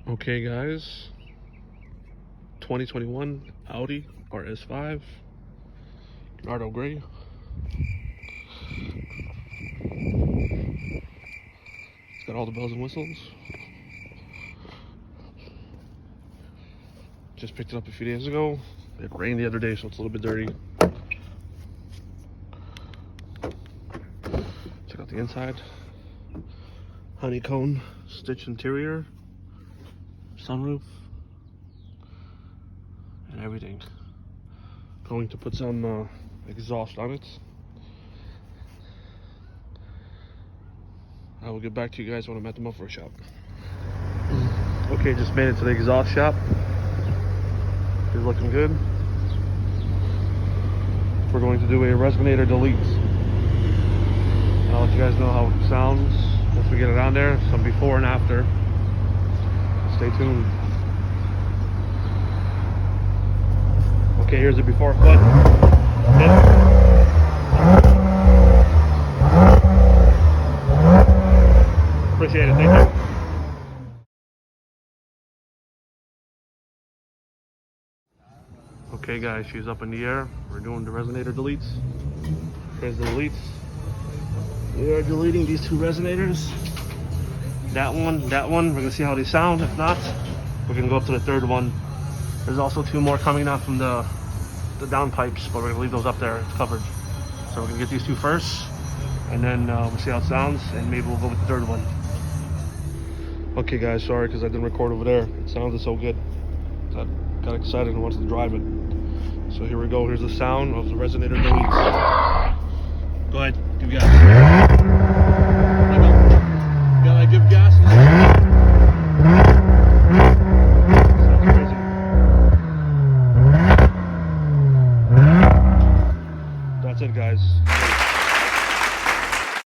Okay guys, 2021 Audi RS5 Nardo gray. It's got all the bells and whistles. Just picked it up a few days ago. It rained the other day, so it's a little bit dirty. Check out the inside. Honeycomb stitch interior, sunroof, and everything. Going to put some exhaust on it. I will get back to you guys when I'm at the muffler shop. Okay, just made it to the exhaust shop. It's looking good. We're going to do a resonator delete. And I'll let you guys know how it sounds once we get it on there. Some before and after. Stay tuned. Okay, here's the before foot. Appreciate it, thank you. Okay guys, she's up in the air. We're doing the resonator deletes. Here's the deletes. We are deleting these two resonators. That one. We're gonna see how they sound. If not, we're gonna go up to the third one. There's also two more coming out from the down pipes, but we're gonna leave those up there. It's covered. So we're gonna get these two first, and then we'll see how it sounds, and maybe we'll go with the third one. Okay guys, sorry because I didn't record over there. It sounded so good. I got excited and wanted to drive it. So here we go. Here's the sound of the resonator deletes. Go ahead, give gas. You gotta give gas. Sounds crazy. That's it, guys.